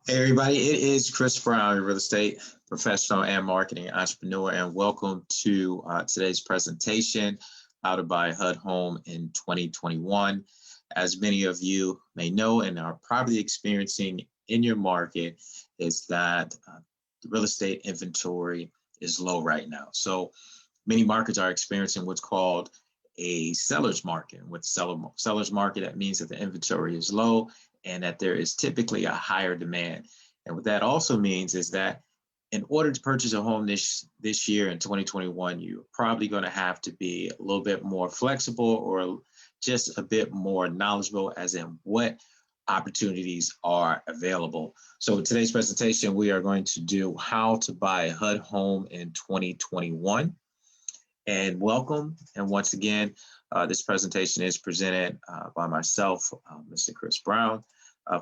Hey everybody, it is Chris Brown, your real estate professional and marketing entrepreneur, and welcome to today's presentation, How to Buy a HUD Home in 2021. As many of you may know and are probably experiencing in your market, is that the real estate inventory is low right now. So many markets are experiencing what's called a seller's market. With seller's market, that means that the inventory is low and that there is typically a higher demand. And what that also means is that in order to purchase a home this year in 2021, you're probably going to have to be a little bit more flexible or just a bit more knowledgeable as in what opportunities are available. So in today's presentation, we are going to do how to buy a HUD home in 2021. And welcome. And once again, this presentation is presented by myself, Mr. Chris Brown.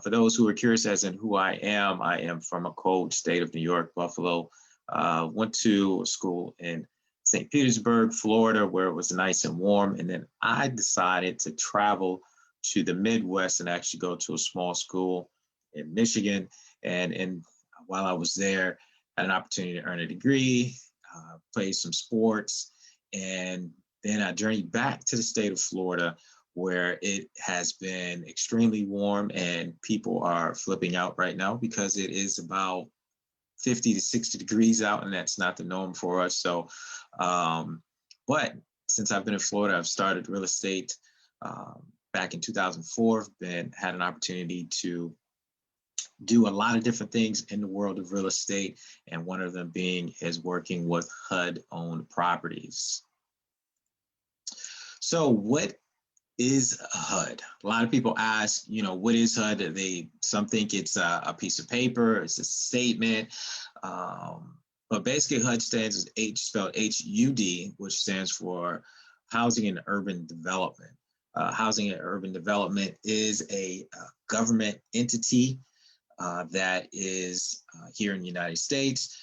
For those who are curious as in who I am from a cold state of New York, Buffalo. Went to school in St. Petersburg, Florida, where it was nice and warm. And then I decided to travel to the Midwest and actually go to a small school in Michigan. And while I was there, I had an opportunity to earn a degree, play some sports, and then I journeyed back to the state of Florida, where it has been extremely warm and people are flipping out right now because it is about 50 to 60 degrees out, and that's not the norm for us. So, but since I've been in Florida, I've started real estate back in 2004, had an opportunity to do a lot of different things in the world of real estate, and one of them being is working with HUD-owned properties. So what is a HUD? A lot of people ask, what is HUD? Some think it's a piece of paper, it's a statement, but basically HUD stands as spelled HUD, which stands for Housing and Urban Development. Housing and Urban Development is a government entity that is here in the United States.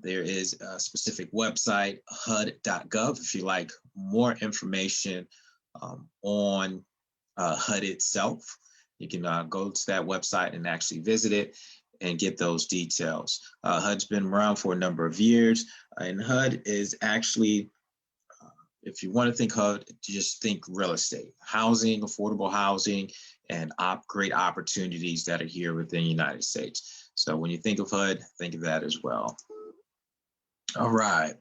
There is a specific website, HUD.gov, if you like more information on HUD itself. You can go to that website and actually visit it and get those details. HUD's been around for a number of years, and HUD is actually, if you want to think HUD, just think real estate, housing, affordable housing, and great opportunities that are here within the United States. So when you think of HUD, think of that as well. All right.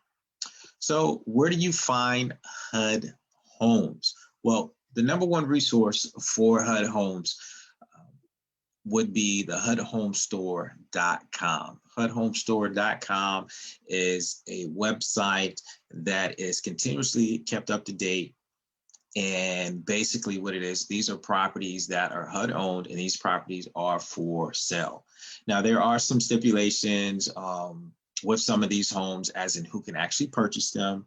So where do you find HUD homes? Well, the number one resource for HUD homes would be the HUDHomestore.com. HUDHomestore.com is a website that is continuously kept up to date. And basically what it is, these are properties that are HUD owned, and these properties are for sale. Now, there are some stipulations with some of these homes as in who can actually purchase them.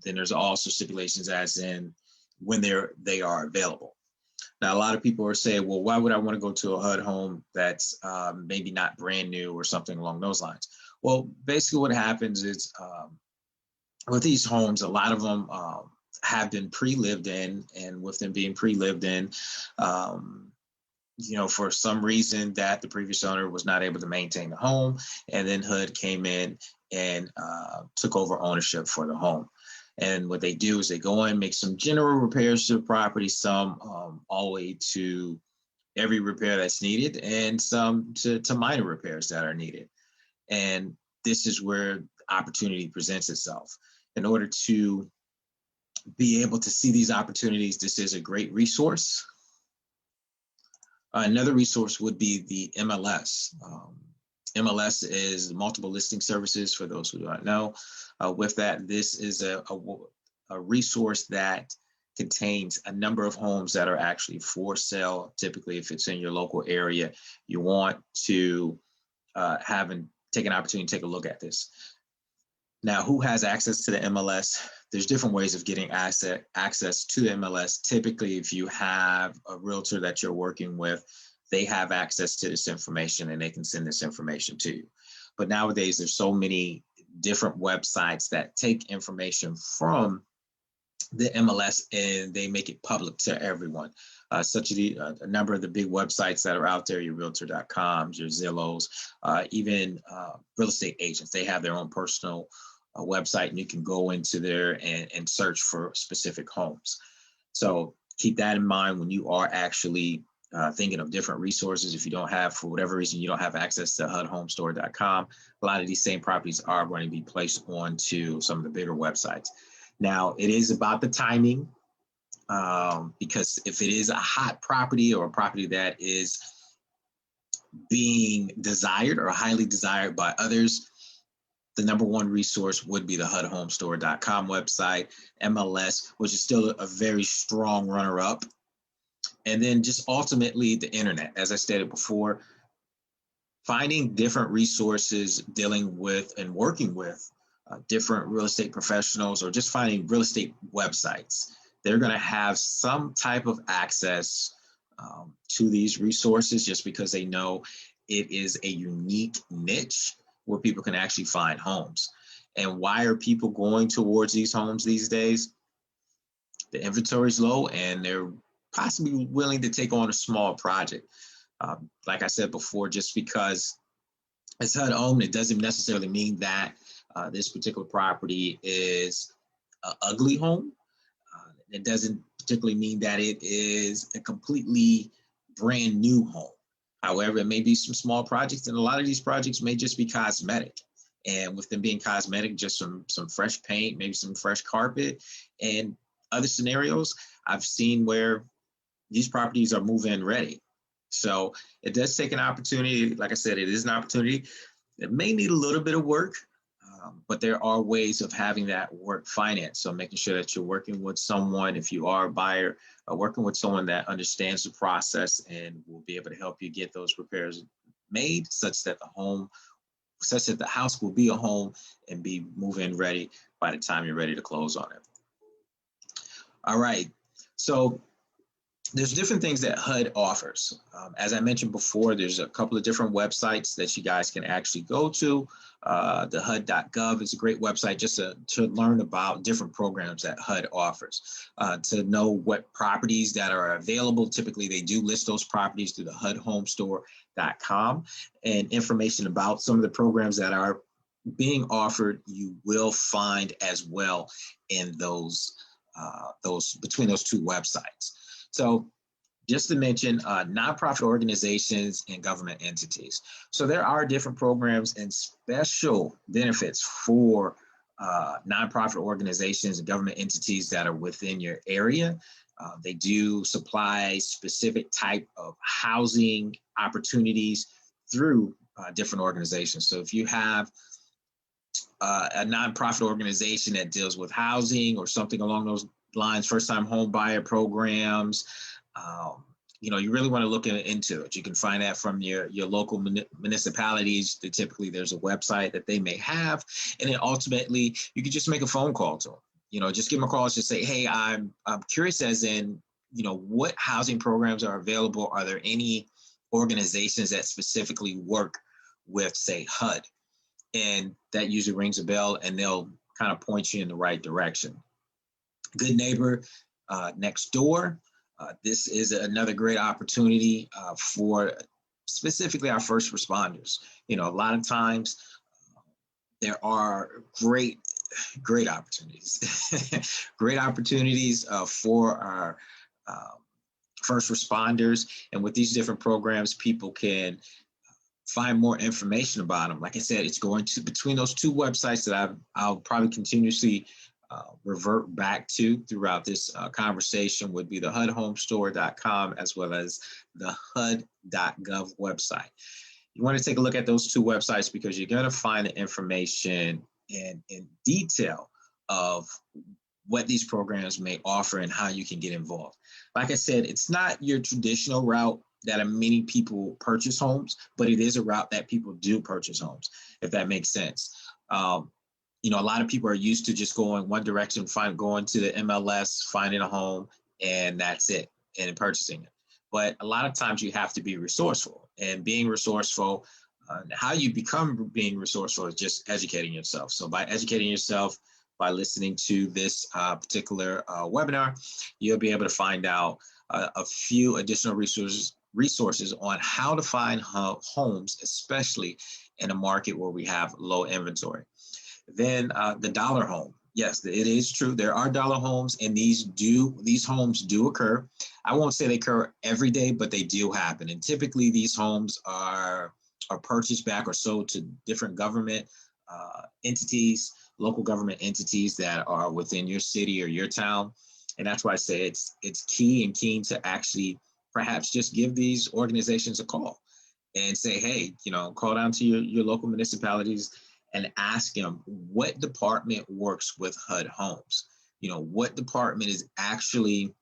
Then there's also stipulations as in when they are available. Now, a lot of people are saying, well, why would I want to go to a HUD home that's maybe not brand new or something along those lines? Well, basically what happens is with these homes, a lot of them have been pre-lived in, and with them being pre-lived in, for some reason that the previous owner was not able to maintain the home, and then HUD came in and took over ownership for the home. And what they do is they go in, make some general repairs to the property, some all the way to every repair that's needed, and some to minor repairs that are needed. And this is where opportunity presents itself. In order to be able to see these opportunities, this is a great resource. Another resource would be the MLS. MLS is multiple listing services, for those who do not know. With that, this is a resource that contains a number of homes that are actually for sale. Typically, if it's in your local area, you want to take an opportunity to take a look at this. Now, who has access to the MLS? There's different ways of getting access to the MLS. Typically, if you have a realtor that you're working with, they have access to this information and they can send this information to you. But nowadays, there's so many different websites that take information from the MLS and they make it public to everyone. such as a number of the big websites that are out there, your realtor.coms, your Zillows, even real estate agents. They have their own personal website, and you can go into there and search for specific homes. So keep that in mind when you are actually thinking of different resources. If you don't have, for whatever reason, you don't have access to HUDhomestore.com, a lot of these same properties are going to be placed onto some of the bigger websites. Now, it is about the timing, because if it is a hot property or a property that is being desired or highly desired by others, the number one resource would be the HUDhomestore.com website, MLS, which is still a very strong runner-up. And then just ultimately the internet. As I stated before, finding different resources, dealing with and working with different real estate professionals, or just finding real estate websites. They're going to have some type of access to these resources, just because they know it is a unique niche where people can actually find homes. And why are people going towards these homes these days? The inventory is low, and they're possibly willing to take on a small project. Like I said before, just because it's HUD owned, it doesn't necessarily mean that this particular property is an ugly home. It doesn't particularly mean that it is a completely brand new home. However, it may be some small projects, and a lot of these projects may just be cosmetic. And with them being cosmetic, just some fresh paint, maybe some fresh carpet, and other scenarios I've seen where these properties are move-in ready. So it does take an opportunity. Like I said, it is an opportunity. It may need a little bit of work, but there are ways of having that work financed. So making sure that you're working with someone, if you are a buyer, working with someone that understands the process and will be able to help you get those repairs made, such that the house will be a home and be move-in ready by the time you're ready to close on it. All right, so there's different things that HUD offers. As I mentioned before, there's a couple of different websites that you guys can actually go to. The HUD.gov is a great website just to learn about different programs that HUD offers, to know what properties that are available. Typically, they do list those properties through the HUDhomestore.com, and information about some of the programs that are being offered, you will find as well in those between those two websites. So just to mention nonprofit organizations and government entities. So there are different programs and special benefits for nonprofit organizations and government entities that are within your area. They do supply specific type of housing opportunities through different organizations. So if you have a nonprofit organization that deals with housing or something along those lines, first-time home buyer programs, you really want to look into it. You can find that from your local municipalities. Typically, there's a website that they may have, and then ultimately, you can just make a phone call to them. Just give them a call and just say, hey, I'm curious as in, what housing programs are available? Are there any organizations that specifically work with, say, HUD? And that usually rings a bell, and they'll kind of point you in the right direction. Good Neighbor Next Door. This is another great opportunity for specifically our first responders. A lot of times there are great opportunities, great opportunities for our first responders. And with these different programs, people can find more information about them. Like I said, it's going to between those two websites that I'll probably continuously revert back to throughout this conversation would be the HUDhomestore.com as well as the HUD.gov website. You want to take a look at those two websites because you're going to find the information in detail of what these programs may offer and how you can get involved. Like I said, it's not your traditional route that many people purchase homes, but it is a route that people do purchase homes, if that makes sense. A lot of people are used to just going one direction, going to the MLS, finding a home, and that's it, and purchasing it. But a lot of times you have to be resourceful, and being resourceful, how you become being resourceful is just educating yourself. So by educating yourself, by listening to this particular webinar, you'll be able to find out a few additional resources on how to find homes, especially in a market where we have low inventory. Then the dollar home. Yes, it is true. There are dollar homes, and these homes do occur. I won't say they occur every day, but they do happen. And typically, these homes are purchased back or sold to different government entities, local government entities that are within your city or your town. And that's why I say it's key and keen to actually perhaps just give these organizations a call and say, hey, call down to your local municipalities and ask them what department works with HUD Homes. What department is actually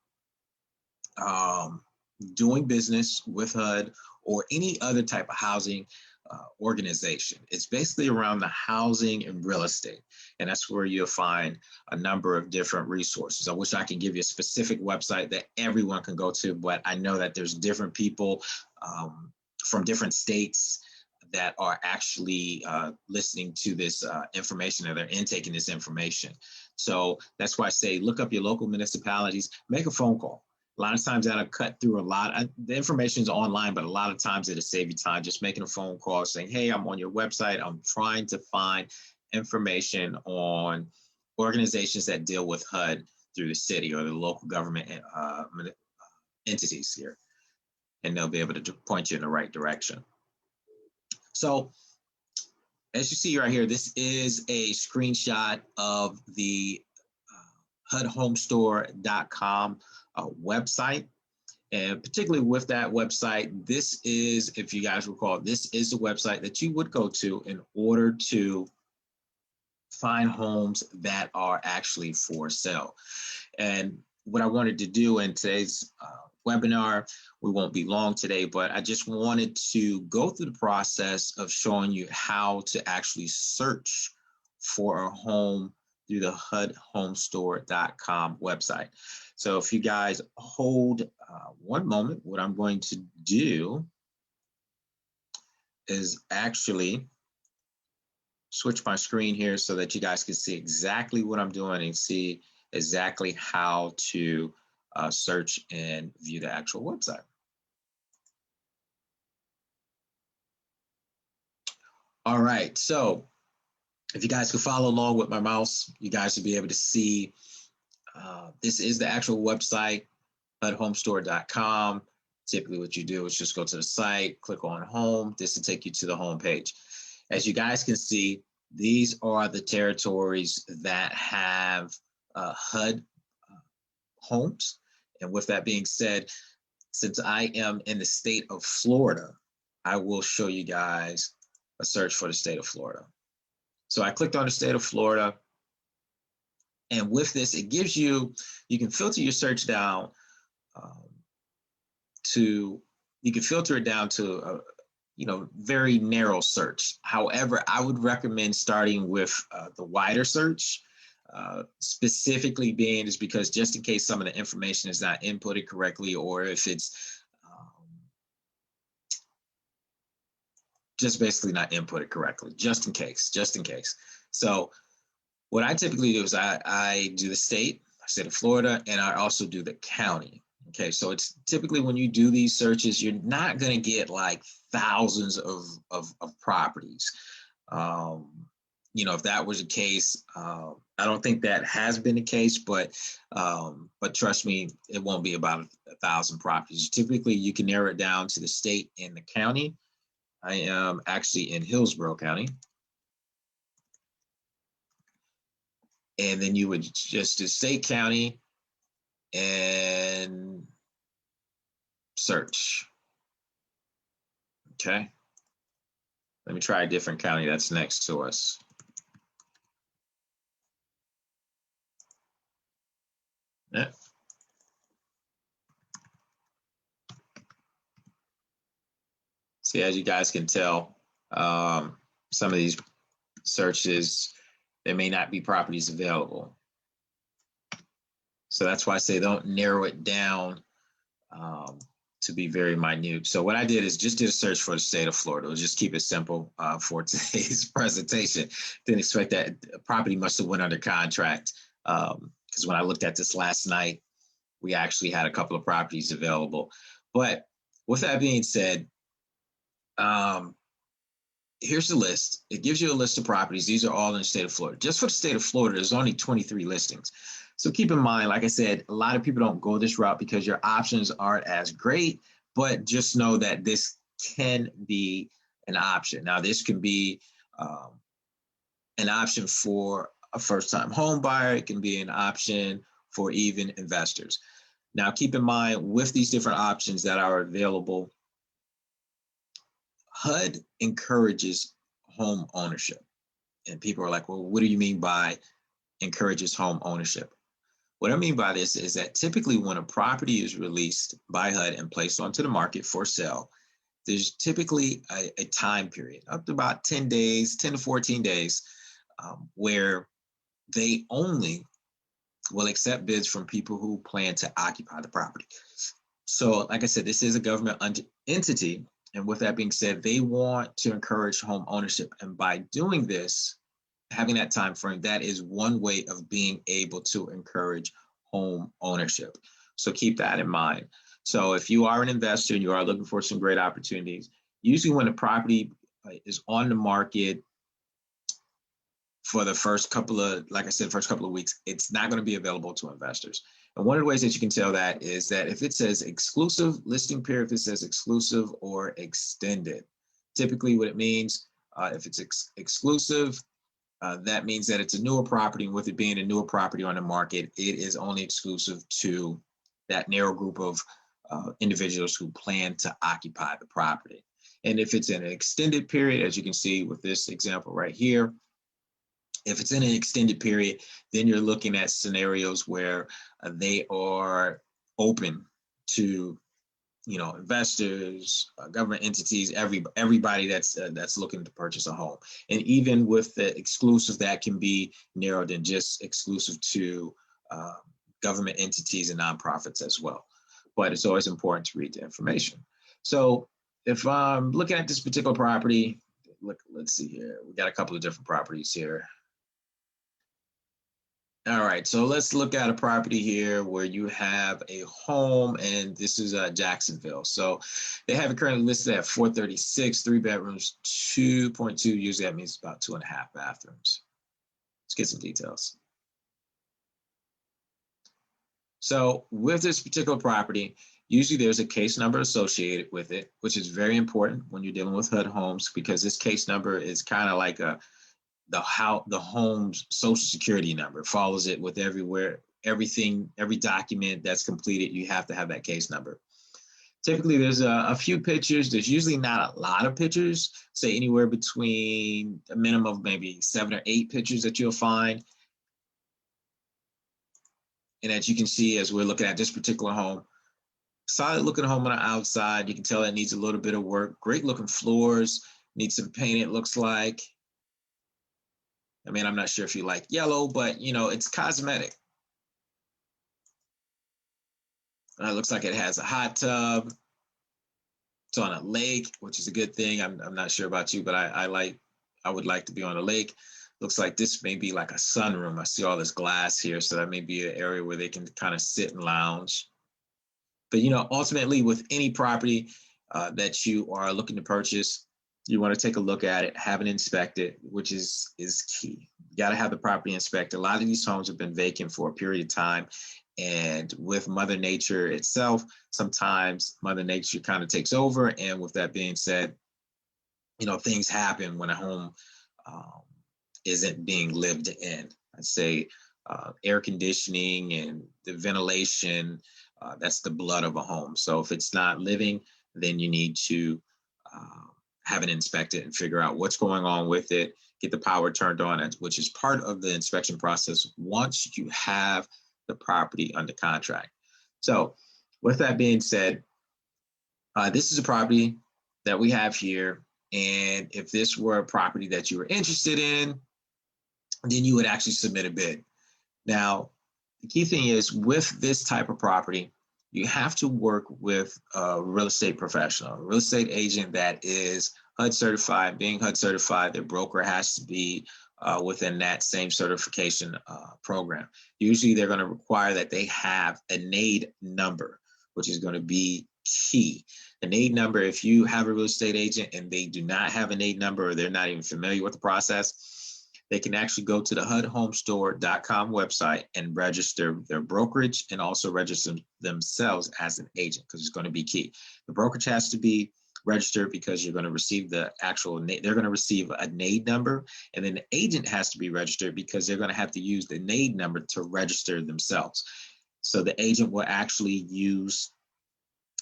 doing business with HUD or any other type of housing organization. It's basically around the housing and real estate. And that's where you'll find a number of different resources. I wish I could give you a specific website that everyone can go to, but I know that there's different people from different states that are actually listening to this information, or they're intaking this information. So that's why I say, look up your local municipalities, make a phone call. A lot of times that'll cut through a lot. The information is online, but a lot of times it'll save you time just making a phone call saying, hey, I'm on your website. I'm trying to find information on organizations that deal with HUD through the city or the local government entities here. And they'll be able to point you in the right direction. So as you see right here, this is a screenshot of the HUDHomestore.com website. And particularly with that website, this is, if you guys recall, this is the website that you would go to in order to find homes that are actually for sale. And what I wanted to do in today's webinar, we won't be long today, but I just wanted to go through the process of showing you how to actually search for a home through the HUDHomestore.com website. So if you guys hold one moment, what I'm going to do is actually switch my screen here so that you guys can see exactly what I'm doing and see exactly how to search and view the actual website. All right, so if you guys could follow along with my mouse, you guys will be able to see this is the actual website, HUDHomestore.com. Typically what you do is just go to the site, click on home. This will take you to the home page. As you guys can see, these are the territories that have HUD homes. And with that being said, since I am in the state of Florida, I will show you guys a search for the state of Florida. So I clicked on the state of Florida. And with this, it gives you can filter your search down you can filter it down to a very narrow search. However, I would recommend starting with the wider search, specifically being is because just in case some of the information is not inputted correctly, or if it's just basically not inputted correctly, just in case. So what I typically do is I do the state of Florida, and I also do the county. Okay, so it's typically when you do these searches, you're not going to get like thousands of properties. If that was the case, I don't think that has been the case, but trust me, it won't be about 1,000 properties. Typically, you can narrow it down to the state and the county. I am actually in Hillsborough County. And then you would just do state, county, and search. Okay. Let me try a different county that's next to us. Yeah. See, as you guys can tell, some of these searches, there may not be properties available. So that's why I say don't narrow it down to be very minute. So what I did is just did a search for the state of Florida. We'll just keep it simple for today's presentation. Didn't expect that property must have went under contract because when I looked at this last night, we actually had a couple of properties available. But with that being said, here's the list. It gives you a list of properties. These are all in the state of Florida. Just for the state of Florida, there's only 23 listings. So keep in mind, like I said, a lot of people don't go this route because your options aren't as great, but just know that this can be an option. Now, this can be an option for a first-time home buyer. It can be an option for even investors. Now, keep in mind, with these different options that are available, HUD encourages home ownership. And people are like, well, what do you mean by encourages home ownership? What I mean by this is that typically when a property is released by HUD and placed onto the market for sale, there's typically a time period up to about 10 days, 10 to 14 days, where they only will accept bids from people who plan to occupy the property. So like I said, this is a government entity. And with that being said, they want to encourage home ownership. And by doing this, having that time frame, that is one way of being able to encourage home ownership. So keep that in mind. So if you are an investor and you are looking for some great opportunities, usually when the property is on the market for the first couple of, like I said, first couple of weeks, it's not going to be available to investors. And one of the ways that you can tell that is that if it says exclusive listing period, if it says exclusive or extended, typically what it means, if it's exclusive, that means that it's a newer property, and with it being a newer property on the market, it is only exclusive to that narrow group of individuals who plan to occupy the property. And if it's in an extended period, as you can see with this example right here, if it's in an extended period, then you're looking at scenarios where they are open to, investors, government entities, everybody that's looking to purchase a home. And even with the exclusive, that can be narrowed and just exclusive to government entities and nonprofits as well. But it's always important to read the information. So if I'm looking at this particular property, let's see here. We got a couple of different properties here. All right, so let's look at a property here where you have a home, and this is Jacksonville. So they have it currently listed at 436, 3 bedrooms, 2.2. Usually that means about 2.5 bathrooms. Let's get some details. So with this particular property, usually there's a case number associated with it, which is very important when you're dealing with HUD homes, because this case number is kind of like the home's social security number. It follows it with everything, every document that's completed, you have to have that case number. Typically there's a few pictures. There's usually not a lot of pictures, say anywhere between a minimum of maybe 7 or 8 pictures that you'll find. And as you can see, as we're looking at this particular home, solid looking home on the outside. You can tell it needs a little bit of work. Great looking floors, needs some paint, it looks like. I mean, I'm not sure if you like yellow, but it's cosmetic. It looks like it has a hot tub. It's on a lake, which is a good thing. I'm not sure about you, but I would like to be on a lake. Looks like this may be like a sunroom. I see all this glass here, so that may be an area where they can kind of sit and lounge. But ultimately, with any property that you are looking to purchase, you want to take a look at it, have it inspected, which is key. You got to have the property inspected. A lot of these homes have been vacant for a period of time. And with Mother Nature itself, sometimes Mother Nature kind of takes over. And with that being said, things happen when a home isn't being lived in. I'd say air conditioning and the ventilation, that's the blood of a home. So if it's not living, then you need to have it inspected and figure out what's going on with it, get the power turned on, which is part of the inspection process once you have the property under contract. So with that being said, this is a property that we have here. And if this were a property that you were interested in, then you would actually submit a bid. Now, the key thing is with this type of property, you have to work with a real estate professional, a real estate agent that is HUD certified. Being HUD certified, their broker has to be within that same certification program. Usually they're going to require that they have a NAID number, which is going to be key. A NAID number, if you have a real estate agent and they do not have a NAID number or they're not even familiar with the process, they can actually go to the HUDHomestore.com website and register their brokerage and also register themselves as an agent, because it's going to be key. The brokerage has to be registered because you're going to receive the actual, they're going to receive a NAID number, and then the agent has to be registered because they're going to have to use the NAID number to register themselves. So the agent will actually use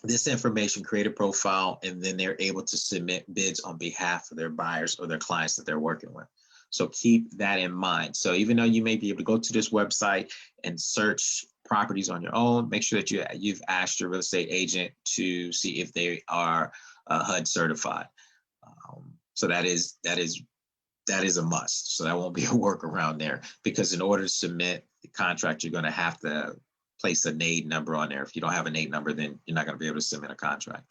this information, create a profile, and then they're able to submit bids on behalf of their buyers or their clients that they're working with. So keep that in mind. So even though you may be able to go to this website and search properties on your own, make sure that you've asked your real estate agent to see if they are HUD certified. So that is a must. So that won't be a workaround there, because in order to submit the contract, you're going to have to place a NAID number on there. If you don't have a NAID number, then you're not going to be able to submit a contract.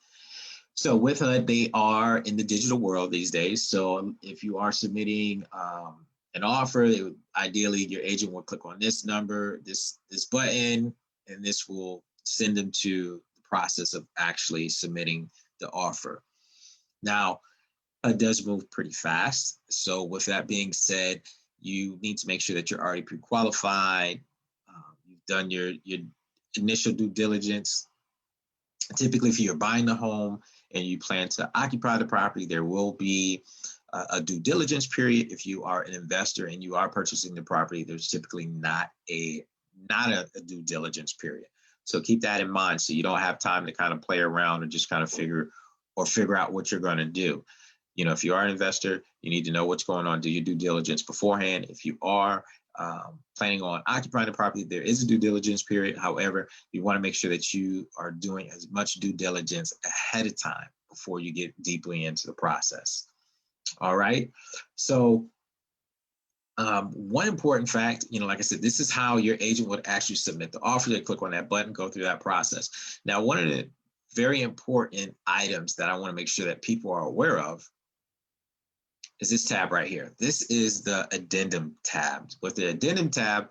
So with HUD, they are in the digital world these days. So if you are submitting an offer, ideally your agent will click on this number, this button, and this will send them to the process of actually submitting the offer. Now, HUD does move pretty fast. So with that being said, you need to make sure that you're already pre-qualified. You've done your initial due diligence. Typically, if you're buying the home and you plan to occupy the property, there will be a due diligence period. If you are an investor and you are purchasing the property, there's typically not a due diligence period. So keep that in mind, so you don't have time to kind of play around and just kind of figure out what you're going to do. You know, if you are an investor, you need to know what's going on. Do your due diligence beforehand. If you are planning on occupying the property, there is a due diligence period. However, you want to make sure that you are doing as much due diligence ahead of time before you get deeply into the process. All right. So one important fact, like I said, this is how your agent would actually submit the offer. They click on that button, go through that process. Now, one of the very important items that I want to make sure that people are aware of is this tab right here. This is the addendum tab. With the addendum tab,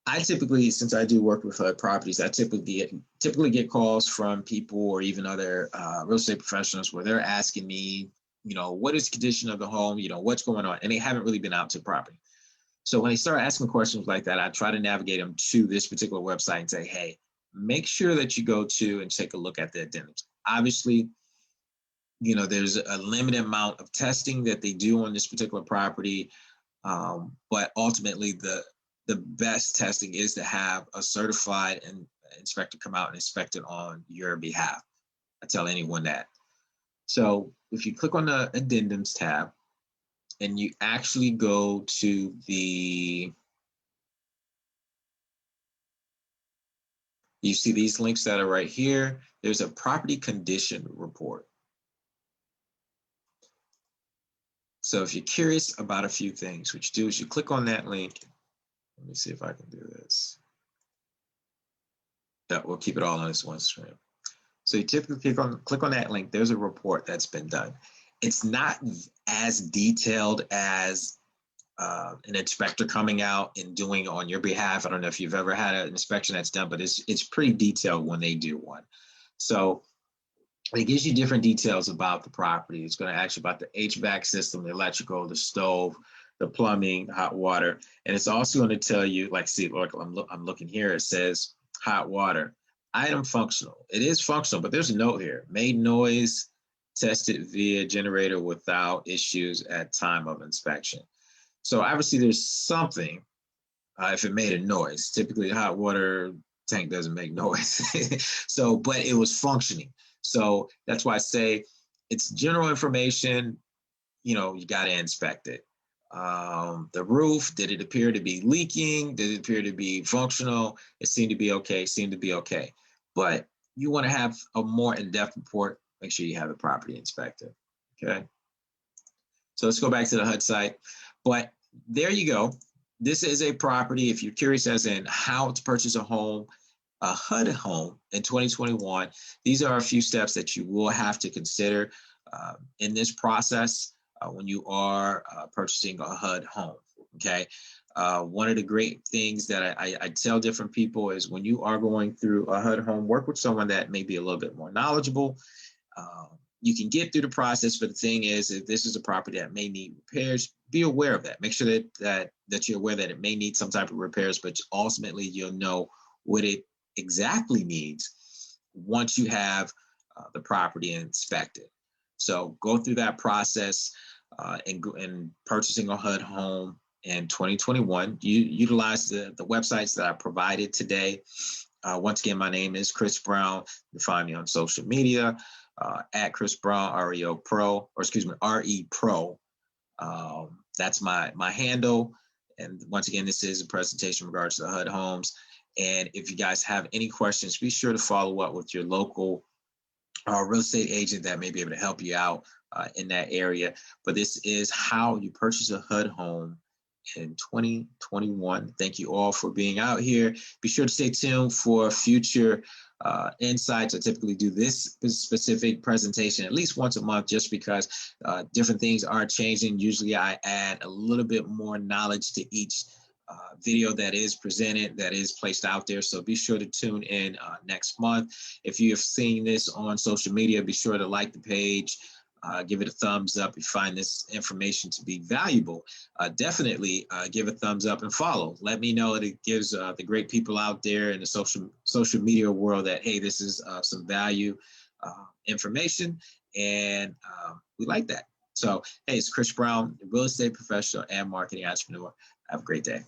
I typically, since I do work with properties, I typically get calls from people or even other real estate professionals where they're asking me, what is the condition of the home? What's going on? And they haven't really been out to the property. So when they start asking questions like that, I try to navigate them to this particular website and say, hey, make sure that you go to and take a look at the addendums. Obviously, there's a limited amount of testing that they do on this particular property. But ultimately, the best testing is to have a certified inspector come out and inspect it on your behalf. I tell anyone that. So if you click on the addendums tab and you actually go to you see these links that are right here. There's a property condition report. So if you're curious about a few things, what you do is you click on that link. Let me see if I can do this. Yeah, we'll keep it all on this one screen. So you typically click on that link. There's a report that's been done. It's not as detailed as an inspector coming out and doing on your behalf. I don't know if you've ever had an inspection that's done, but it's pretty detailed when they do one. So it gives you different details about the property. It's going to ask you about the HVAC system, the electrical, the stove, the plumbing, hot water. And it's also going to tell you, like, see, look, I'm looking here. It says hot water, item functional. It is functional, but there's a note here. Made noise, tested via generator without issues at time of inspection. So obviously there's something if it made a noise. Typically the hot water tank doesn't make noise. So, but it was functioning. So that's why I say it's general information, you got to inspect it. The roof, did it appear to be leaking? Did it appear to be functional? It seemed to be okay, But you want to have a more in-depth report, make sure you have the property inspected, okay? So let's go back to the HUD site. But there you go. This is a property, if you're curious as in how to purchase a home, a HUD home in 2021, these are a few steps that you will have to consider in this process. when you are purchasing a HUD home. Okay. One of the great things that I tell different people is when you are going through a HUD home, work with someone that may be a little bit more knowledgeable. You can get through the process, but the thing is, if this is a property that may need repairs, be aware of that. Make sure that you're aware that it may need some type of repairs, but ultimately you'll know what it exactly needs once you have the property inspected. So go through that process in purchasing a HUD home in 2021. You utilize the websites that I provided today. Once again, my name is Chris Brown. You can find me on social media at Chris Brown REO Pro, or excuse me, RE Pro. That's my handle. And once again, this is a presentation in regards to the HUD homes. And if you guys have any questions, be sure to follow up with your local real estate agent that may be able to help you out in that area. But this is how you purchase a HUD home in 2021. Thank you all for being out here. Be sure to stay tuned for future insights. I typically do this specific presentation at least once a month just because different things are changing. Usually I add a little bit more knowledge to each video that is presented, that is placed out there. So be sure to tune in next month. If you have seen this on social media, be sure to like the page. Give it a thumbs up if you find this information to be valuable. Definitely give a thumbs up and follow. Let me know that it gives the great people out there in the social media world that, hey, this is some value information, and we like that. So, hey, it's Chris Brown, real estate professional and marketing entrepreneur. Have a great day.